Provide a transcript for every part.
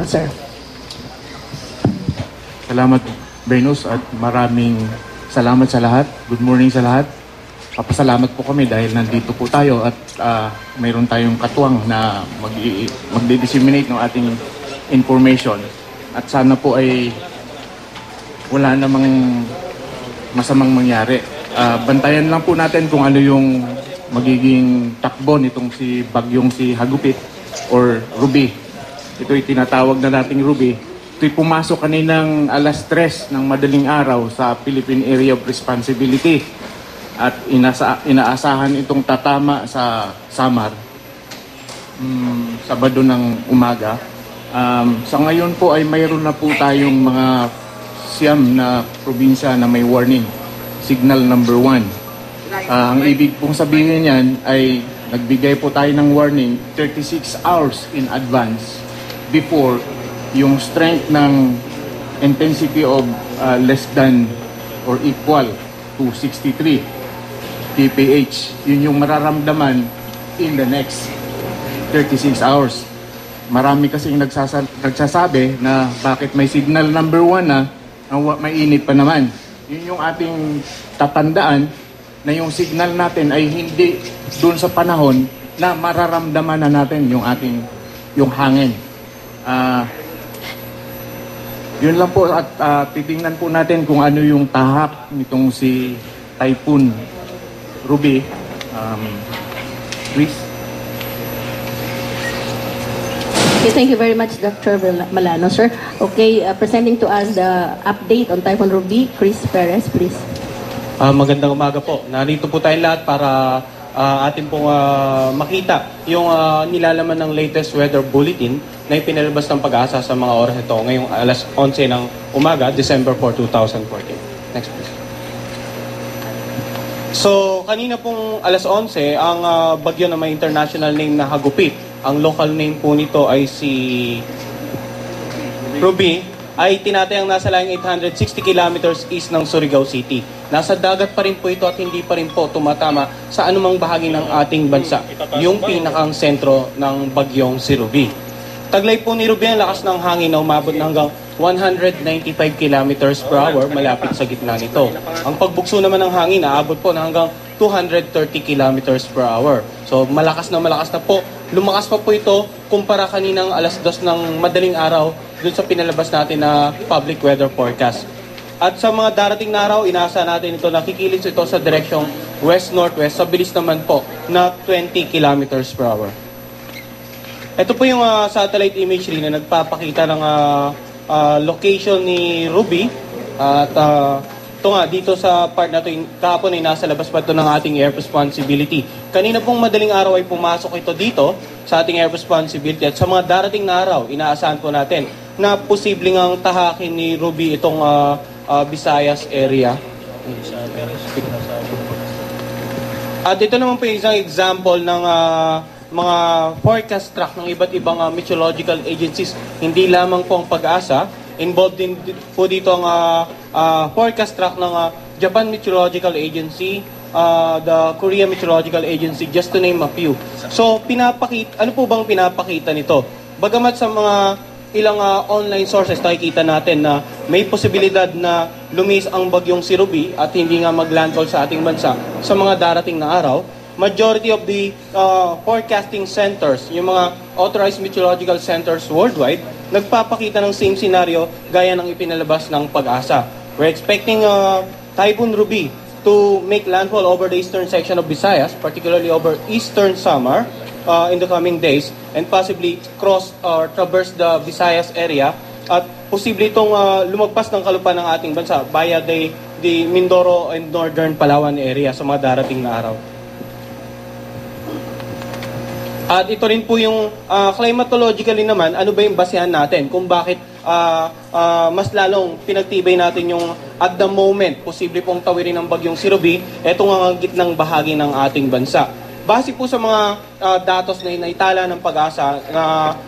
sir. Salamat, Venus, at maraming salamat sa lahat. Good morning sa lahat. Papasalamat po kami dahil nandito po tayo at mayroon tayong katuwang na magdi-disseminate ng ating information. At sana po ay wala namang masamang mangyari. Bantayan lang po natin kung ano yung magiging takbo nitong bagyong si Hagupit or Ruby. Ito'y tinatawag na nating Ruby. Ito'y pumasok kaninang alas 3 ng madaling araw sa Philippine Area of Responsibility at inaasahan itong tatama sa Samar Sabado ng umaga. Sa ngayon po ay mayroon na po tayong mga siyam na probinsya na may warning, signal number 1. Ang ibig pong sabihin yan ay nagbigay po tayo ng warning 36 hours in advance before yung strength ng intensity of less than or equal to 63 kph. Yun yung mararamdaman in the next 36 hours. Marami kasing nagsasabi na bakit may signal number 1 na may init pa naman. Yun yung ating tatandaan na yung signal natin ay hindi doon sa panahon na mararamdaman na natin yung hangin. Yun lang po at titingnan po natin kung ano yung tahap nitong si Typhoon Ruby. Please. Okay, thank you very much, Dr. Malano, sir. Okay, presenting to us the update on Typhoon Ruby, Chris Perez, please. Magandang umaga po. Narito po tayong lahat para atin pong makita yung nilalaman ng latest weather bulletin na ipinalabas ng Pag-asa sa mga oras ito ngayong alas 11 ng umaga, December 4, 2014. Next please. So, kanina pong alas 11, ang bagyo na may international name na Hagupit. Ang local name po nito ay si Ruby, ay tinatayang nasa layong 860 kilometers east ng Surigao City. Nasa dagat pa rin po ito at hindi pa rin po tumatama sa anumang bahagi ng ating bansa, yung pinakang sentro ng bagyong si Ruby. Taglay po ni Ruby ang lakas ng hangin na umabot na hanggang 195 kilometers per hour malapit sa gitna nito. Ang pagbugso naman ng hangin aabot po na hanggang 230 kilometers per hour. So malakas na po. Lumakas pa po ito kumpara kaninang alas 2 ng madaling araw dun sa pinalabas natin na public weather forecast. At sa mga darating na araw, inaasahan natin ito, nakikilis ito sa direksyong west-northwest sa bilis naman po na 20 kilometers per hour. Ito po yung satellite imagery na nagpapakita ng location ni Ruby. At ito nga, dito sa part na ito, kahapon ay nasa labas pa ito ng ating air responsibility. Kanina pong madaling araw ay pumasok ito dito sa ating air responsibility. At sa mga darating na araw, inaasahan po natin na posibleng ang tahakin ni Ruby itong Visayas area. At ito naman po yung isang example ng mga forecast track ng iba't ibang meteorological agencies. Hindi lamang po ang Pag-asa, involved din po dito ang forecast track ng Japan Meteorological Agency, the Korea Meteorological Agency, just to name a few. So, ano po bang pinapakita nito? Bagamat sa mga ilang online sources, nakikita natin na may posibilidad na lumis ang bagyong si Ruby at hindi nga maglandfall sa ating bansa sa mga darating na araw. Majority of the forecasting centers, yung mga authorized meteorological centers worldwide, nagpapakita ng same scenario gaya ng ipinalabas ng Pag-asa. We're expecting Typhoon Ruby to make landfall over the eastern section of Visayas, particularly over eastern Samar in the coming days, and possibly cross or traverse the Visayas area at posible itong lumagpas ng kalupaan ng ating bansa via the Mindoro and northern Palawan area sa mga darating na araw. At ito rin po yung climatologically naman, ano ba yung basehan natin kung bakit mas lalong pinagtibay natin yung at the moment, posible pong tawirin ng bagyong si Ruby, etong ang gitnang bahagi ng ating bansa. Base po sa mga datos na inaitala ng Pag-asa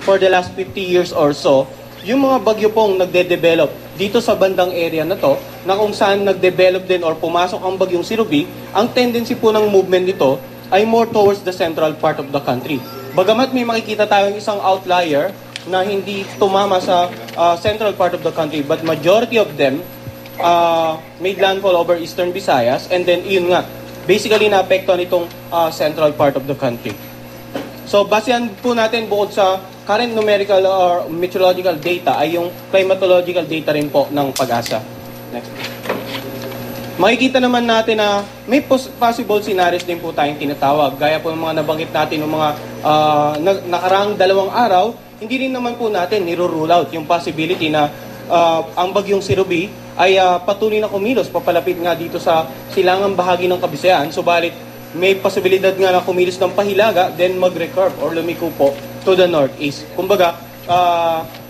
for the last 50 years or so, yung mga bagyo pong nagde-develop dito sa bandang area na to, na kung saan nagdevelop din or pumasok ang bagyong si Ruby, ang tendency po ng movement nito ay more towards the central part of the country. Bagamat may makikita tayong isang outlier na hindi tumama sa central part of the country, but majority of them made landfall over eastern Visayas, and then yun nga, basically naapektuhan itong central part of the country. So basehan po natin bukod sa current numerical or meteorological data ay yung climatological data rin po ng PAGASA. Next. Makikita naman natin na may possible scenarios din po tayong tinatawag. Gaya po ng mga nabanggit natin ng mga nakaraang 2 araw, hindi rin naman po natin niro-rule out yung possibility na ang bagyong Sirubi ay patuloy na kumilos, papalapit nga dito sa silangang bahagi ng Kabisayan. Subalit may posibilidad nga na kumilos ng Pahilaga, then mag-recurve or lumiko po to the northeast. Kumbaga,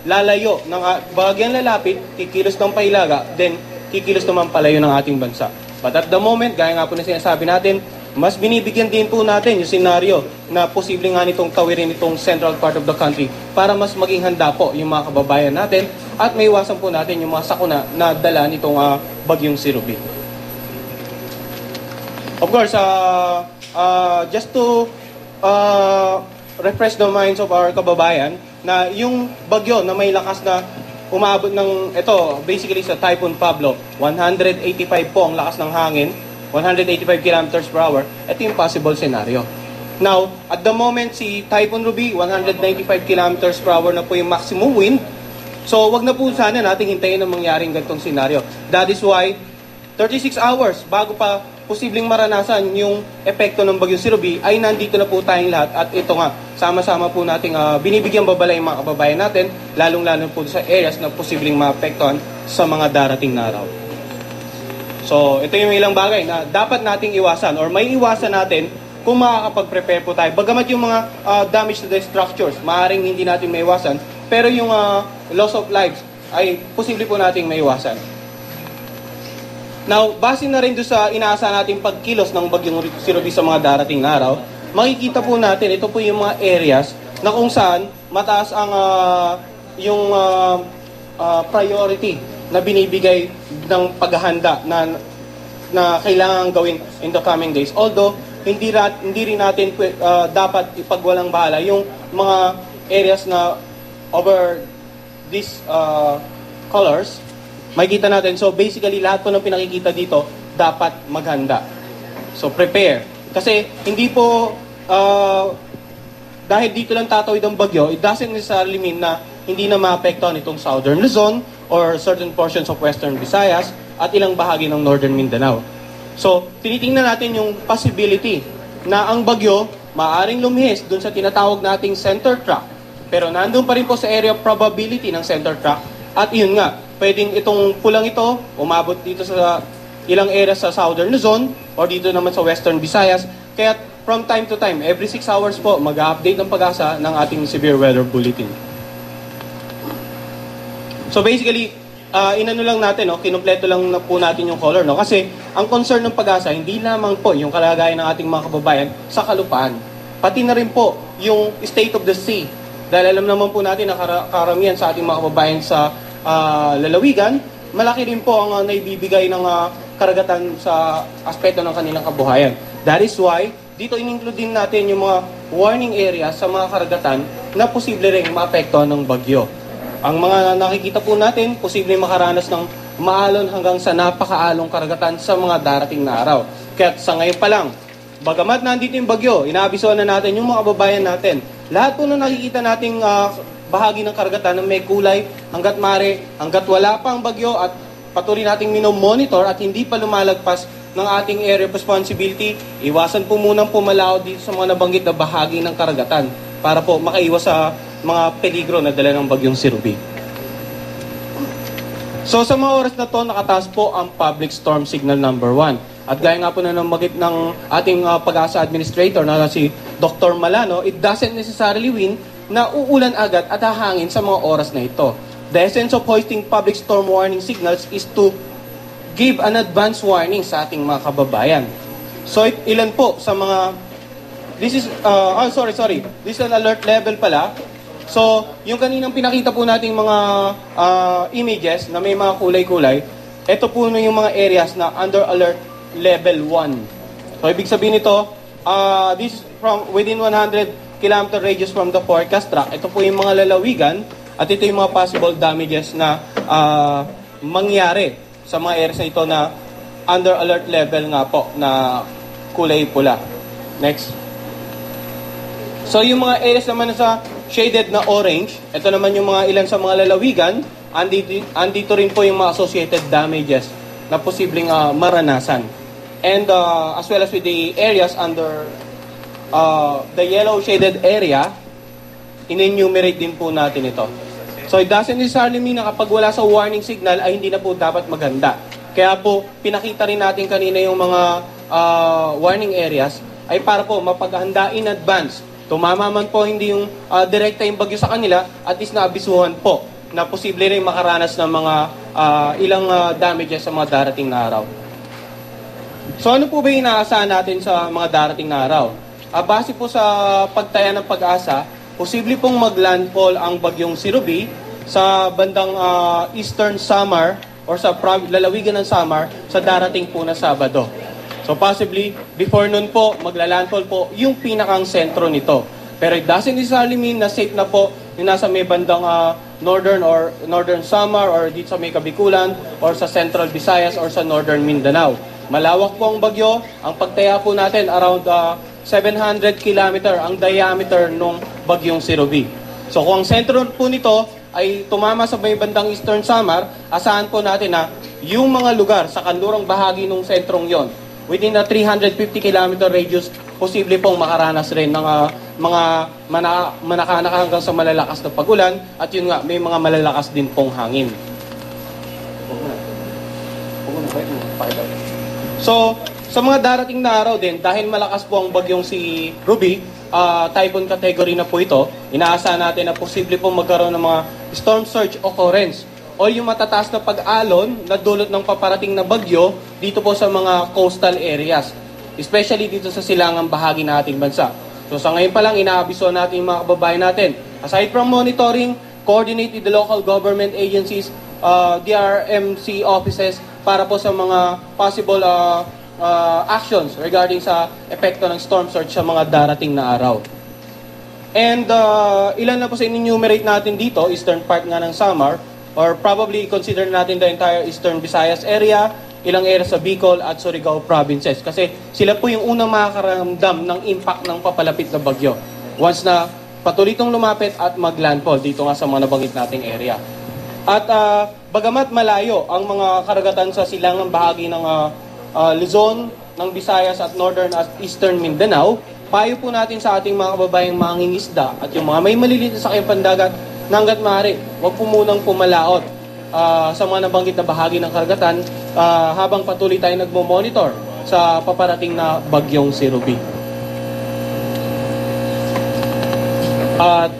lalayo ng bahagyang lalapit, kikilos ng Pahilaga, then kikilos naman palayo ng ating bansa. But at the moment, gaya nga po na sinasabi natin, mas binibigyan din po natin yung senaryo na posible nga nitong tawirin itong central part of the country para mas maging handa po yung mga kababayan natin at may iwasan po natin yung mga sakuna na dala nitong bagyong Sirubi. Of course, just to refresh the minds of our kababayan na yung bagyo na may lakas na umaabot ng, ito, basically sa Typhoon Pablo, 185 po ang lakas ng hangin, 185 kilometers per hour. Ito yung possible scenario. Now, at the moment, si Typhoon Ruby, 195 kilometers per hour na po yung maximum wind. So, wag na po sana nating hintayin na mangyaring ganitong scenario. That is why, 36 hours bago pa posibleng maranasan yung epekto ng bagyong Sirubi ay nandito na po tayong lahat at ito nga, sama-sama po nating binibigyang babala yung mga kababayan natin, lalong-lalo po sa areas na posibleng maapektuhan sa mga darating na araw. So, ito yung ilang bagay na dapat nating iwasan or may iwasan natin kung makakapag-prepare po tayo. Bagamat yung mga damage to the structures, maaaring hindi natin maiwasan, pero yung loss of lives ay posible po nating maiwasan. Now, base na rin doon sa inaasahan nating pagkilos ng bagyong Sirubi sa mga darating na araw, makikita po natin, ito po yung mga areas na kung saan mataas ang yung priority na binibigay ng paghahanda na kailangan gawin in the coming days. Although, hindi rin natin dapat ipagwalang bahala yung mga areas na over these colors, makikita natin. So basically, lahat po ng pinakikita dito, dapat maghanda. So prepare. Kasi hindi po, dahil dito lang tatawid ang bagyo, it doesn't necessarily mean na hindi na maapektuhan itong Southern Luzon or certain portions of Western Visayas at ilang bahagi ng Northern Mindanao. So, tinitingnan natin yung possibility na ang bagyo maaaring lumihis dun sa tinatawag nating center track. Pero nandun pa rin po sa area of probability ng center track. At yun nga, pwedeng itong pulang ito umabot dito sa ilang areas sa Southern Luzon or dito naman sa Western Visayas. Kaya from time to time, every 6 hours po, mag-update ng PAGASA ng ating severe weather bulletin. So basically, inano lang natin, kinumpleto lang na po natin yung color. Kasi ang concern ng PAGASA, hindi lamang po yung kalagayan ng ating mga kababayan sa kalupaan. Pati na rin po yung state of the sea. Dahil alam naman po natin na karamihan sa ating mga kababayan sa lalawigan, malaki rin po ang naibibigay ng karagatan sa aspeto ng kanilang kabuhayan. That is why, dito in-include din natin yung mga warning areas sa mga karagatan na posible rin maapektuhan ng bagyo. Ang mga nakikita po natin, posible makaranas ng maalon hanggang sa napakaalong karagatan sa mga darating na araw. Kaya sa ngayon pa lang, bagamat nandito yung bagyo, inaabisuan na natin yung mga kababayan natin. Lahat po na nakikita nating bahagi ng karagatan na may kulay hanggat wala pa ang bagyo at patuloy nating minomonitor at hindi pa lumalagpas ng ating area of responsibility, iwasan po munang pumalao dito sa mga nabanggit na bahagi ng karagatan para po makaiwas sa mga peligro na dala ng bagyong Sirubi. So sa mga oras na to, nakataas po ang public storm signal number 1. At gaya nga po na nabanggit ng ating PAGASA administrator na si Dr. Malano, it doesn't necessarily mean na uulan agad at hahangin sa mga oras na ito. The essence of hoisting public storm warning signals is to give an advance warning sa ating mga kababayan. So ilan po sa mga, this is, this is an alert level pala. So yung kaninang pinakita po nating mga images na may mga kulay-kulay, ito po yung mga areas na under alert level 1. So ibig sabihin nito, this is from within 100 kilometer radius from the forecast track. Ito po yung mga lalawigan at ito yung mga possible damages na mangyari sa mga areas na ito na under alert level nga po na kulay pula. Next. So yung mga areas naman sa shaded na orange, ito naman yung mga ilan sa mga lalawigan, andito rin po yung mga associated damages na posibleng maranasan. And as well as with the areas under the yellow shaded area, in-enumerate din po natin ito. So it doesn't necessarily mean na kapag wala sa warning signal ay hindi na po dapat maganda. Kaya po pinakita rin natin kanina yung mga warning areas ay para po mapaghanda in advance. Tumama man po hindi yung direkta yung bagyo sa kanila, at least naabisuhan po na posible rin makaranas ng mga ilang damages sa mga darating na araw. So ano po ba yung inaasahan natin sa mga darating na araw? Base po sa pagtaya ng Pag-asa, posible pong maglandfall ang bagyong si Ruby sa bandang Eastern Samar or sa lalawigan ng Samar sa darating po na Sabado. So possibly, before nun po, maglalandfall po yung pinakang sentro nito. Pero it doesn't necessarily mean na safe na po yung nasa may bandang Northern Samar or dito sa may Kabikulan or sa Central Visayas or sa Northern Mindanao. Malawak po ang bagyo. Ang pagtaya po natin around 700 kilometer ang diameter ng bagyong si Ruby. So kung ang sentro po nito ay tumama sa may bandang Eastern Samar, asahan po natin na yung mga lugar sa kanlurang bahagi ng sentrong yon, within a 350 kilometer radius, posible pong makaranas rin ng mga manakanak hanggang sa malalakas na pag-ulan, at yun nga, may mga malalakas din pong hangin. So, sa mga darating na araw din, dahil malakas po ang bagyong si Ruby, typhoon category na po ito, inaasahan natin na posible pong magkaroon ng mga storm surge occurrence o yung matataas na pag-alon na dulot ng paparating na bagyo dito po sa mga coastal areas, especially dito sa silangang bahagi ng ating bansa. So sa ngayon pa lang, inaabiso natin yung mga kababayan natin. Aside from monitoring, coordinate with the local government agencies, DRMC offices para po sa mga possible actions regarding sa epekto ng storm surge sa mga darating na araw. And ilan na po sa in-enumerate natin dito, eastern part nga ng Samar, or probably consider natin the entire Eastern Visayas area, ilang areas sa Bicol at Surigao provinces. Kasi sila po yung unang makakaramdam ng impact ng papalapit na bagyo once na patuloy itong lumapit at maglandfall dito nga sa mga nabanggit nating area. At bagamat malayo ang mga karagatan sa silangang bahagi ng Luzon, ng Visayas at Northern at Eastern Mindanao, payo po natin sa ating mga kababayang mangingisda at yung mga may maliliit na sakyang pandagat na hanggat maaari, huwag po munang pumalaot sa mga nabanggit na bahagi ng karagatan habang patuloy tayo nagmo-monitor sa paparating na bagyong si Ruby. At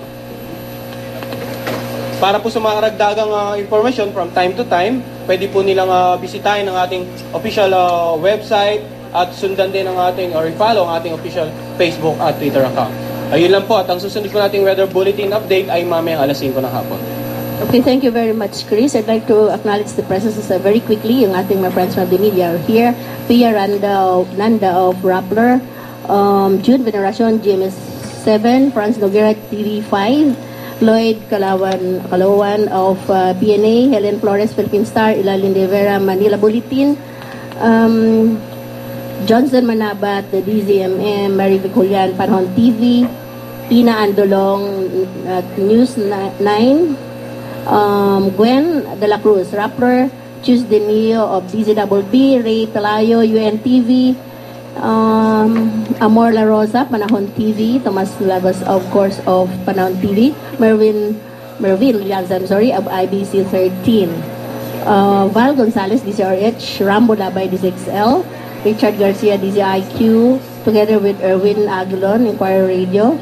para po sa mga karagdagang information from time to time, pwede po nilang bisitahin ang ating official website at sundan din ang ating or follow ang ating official Facebook at Twitter account. Ayun lang po, at ang susunod po nating weather bulletin update ay mamayang alas 5 ng hapon. Okay, thank you very much, Chris. I'd like to acknowledge the presence very quickly yung ating mga friends from the media are here. Pia Nanda of Rappler, June Veneracion, GMS7, Franz Noguera, TV5, Lloyd Kalawan of PNA, Helen Flores, Philippine Star, Ilalin de Vera, Manila Bulletin, Johnson Manabat, the DZMM, Mary Viculian, Panahon TV, Ina Andolong, News 9, Gwen De La Cruz, Rappler, Chus Denio of DZBB, Ray Pelayo, UNTV, Amor La Rosa, Panahon TV, Tomas Labas, of course, of Panahon TV, Merville Lianza, of IBC 13, Val Gonzalez, DCRH, Rambo Labay, DZXL, Richard Garcia, DZIQ, together with Erwin Aguilon, Inquirer Radio,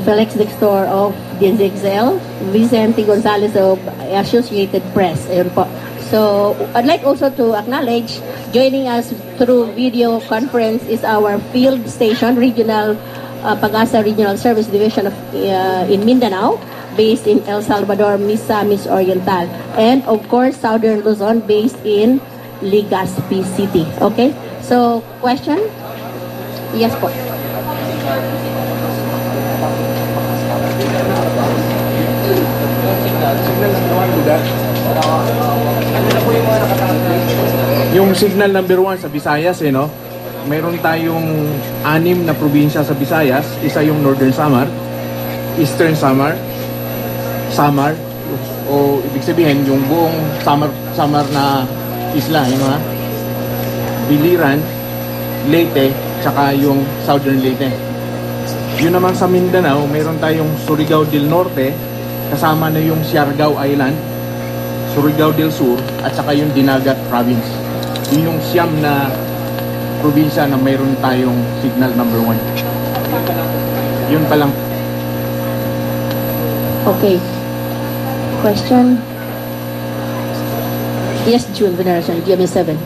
Felix Dextor of DZXL, Vicente Gonzalez of Associated Press. Ayun po. So, I'd like also to acknowledge, joining us through video conference is our field station, regional Pag-asa Regional Service Division of in Mindanao, based in El Salvador, Misamis Oriental, and of course, Southern Luzon, based in Legazpi City. Okay? So, question? Yes po. signal number 1 sa Visayas, no? Mayroon tayong 6 na probinsya sa Visayas. Isa yung Northern Samar, Eastern Samar, o ibig sabihin yung buong Samar na isla, yung mga Biliran, Leyte, tsaka yung Southern Leyte. Yun naman sa Mindanao, mayroon tayong Surigao del Norte, kasama na yung Siargao Island, Surigao del Sur, at saka yung Dinagat Province. Yun yung siyam na probinsya na mayroon tayong signal number 1. Yun pa lang. Okay. Question? Yes, June Veneracion, GMA7.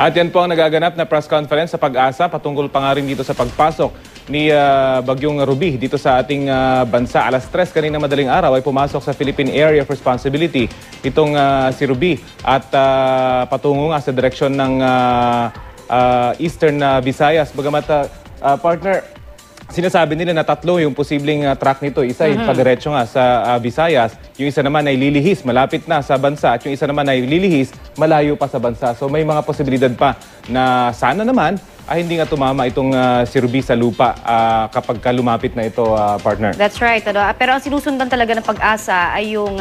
At yan po ang nagaganap na press conference sa Pag-asa patungkol pa nga rin dito sa pagpasok ni Bagyong Ruby dito sa ating bansa. Alas 3 kanina madaling araw ay pumasok sa Philippine Area of Responsibility itong si Ruby at patungo nga sa direksyon ng Eastern Visayas. Bagamat partner, sinasabi nila na 3 yung posibleng track nito. Isa ay padiretso nga sa Visayas, yung isa naman ay lilihis, malapit na sa bansa, at yung isa naman ay lilihis, malayo pa sa bansa. So may mga posibilidad pa na sana naman ay hindi nga tumama itong si Ruby sa lupa kapag lumapit na ito, partner. That's right. Pero ang sinusundan talaga ng Pag-asa ay yung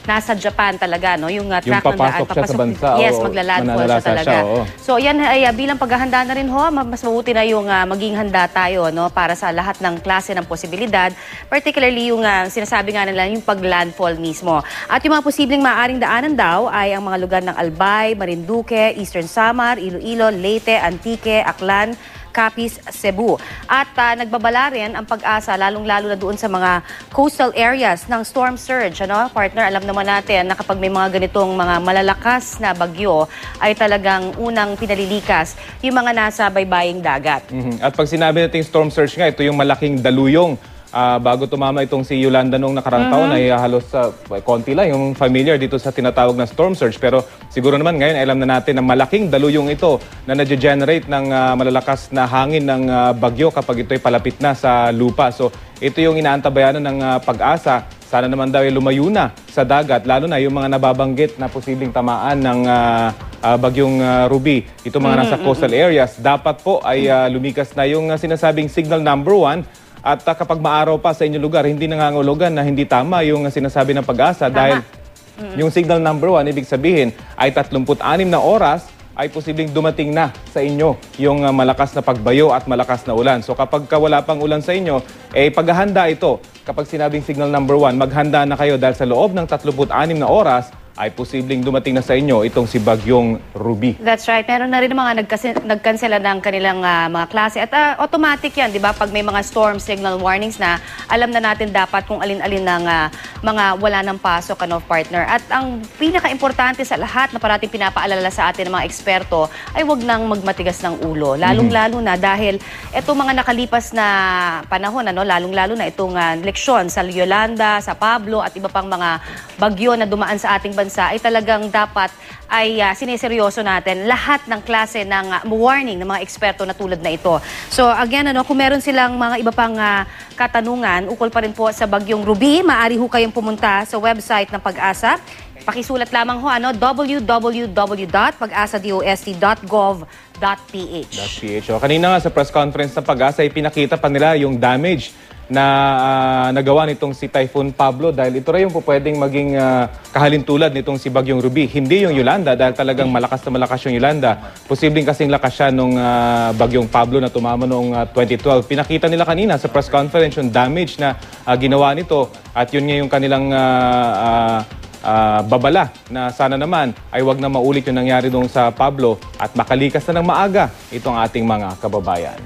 nasa Japan talaga, no? Yung track ng daan. Papasok siya sa bansa. Yes, maglalandfall siya talaga. So yan ay bilang paghahanda na rin ho, mas mabuti na yung maging handa tayo, no? Para sa lahat ng klase ng posibilidad. Particularly yung sinasabi nga nila yung paglandfall mismo. At yung mga posibleng maaaring daanan daw ay ang mga lugar ng Albay, Marinduque, Eastern Samar, Iloilo, Leyte, Antique, Aklan, Capiz, Cebu. At nagbabala rin ang Pag-asa lalong-lalo na doon sa mga coastal areas ng storm surge. Ano? Partner, alam naman natin na kapag may mga ganitong mga malalakas na bagyo ay talagang unang pinalilikas yung mga nasa baybaying dagat. At pag sinabi natin storm surge nga, ito yung malaking daluyong. Bago tumama itong si Yolanda noong nakarang taon ay halos konti lang yung familiar dito sa tinatawag na storm surge. Pero siguro naman ngayon alam na natin na malaking daluyong ito na nag-generate ng malalakas na hangin ng bagyo kapag ito'y palapit na sa lupa. So ito yung inaantabayanan ng Pag-asa. Sana naman daw ay lumayo na sa dagat, lalo na yung mga nababanggit na posibleng tamaan ng Bagyong Ruby. Ito mga nasa coastal areas, dapat po ay lumikas na yung sinasabing signal number 1. At kapag maaraw pa sa inyong lugar, hindi nangangulugan na hindi tama yung sinasabi ng Pag-asa dahil yung signal number 1, ibig sabihin ay 36 na oras ay posibleng dumating na sa inyo yung malakas na pagbayo at malakas na ulan. So kapag wala pang ulan sa inyo, paghahanda ito. Kapag sinabing signal number 1, maghanda na kayo dahil sa loob ng 36 na oras, ay posibleng dumating na sa inyo itong si Bagyong Ruby. That's right. Meron na rin mga nagkansela ng kanilang mga klase. At automatic yan, di ba? Pag may mga storm signal warnings na, alam na natin dapat kung alin-alin ng mga wala ng pasok, partner. At ang pinaka-importante sa lahat na parating pinapaalala sa atin ng mga eksperto ay wag nang magmatigas ng ulo. Lalong-lalo na dahil itong mga nakalipas na panahon, lalong-lalo na itong leksyon sa Yolanda, sa Pablo at iba pang mga bagyo na dumaan sa ating bansa ay talagang dapat ay sineseryoso natin lahat ng klase ng warning ng mga eksperto na tulad na ito. So again, kung meron silang mga iba pang katanungan, ukol pa rin po sa Bagyong Ruby, maaari ho kayong pumunta sa website ng Pag-asa. Pakisulat lamang ho, www.pag-asadost.gov.ph. Kanina nga sa press conference ng Pag-asa, pinakita pa nila yung damage na nagawa nitong si Typhoon Pablo dahil ito rin yung pwedeng maging kahalintulad nitong si Bagyong Ruby. Hindi yung Yolanda dahil talagang malakas na malakas yung Yolanda. Posibleng kasing lakas siya nung Bagyong Pablo na tumama noong 2012. Pinakita nila kanina sa press conference yung damage na ginawa nito at yun nga yung kanilang babala na sana naman ay wag na maulit yung nangyari doon sa Pablo at makalikas na ng maaga itong ating mga kababayan.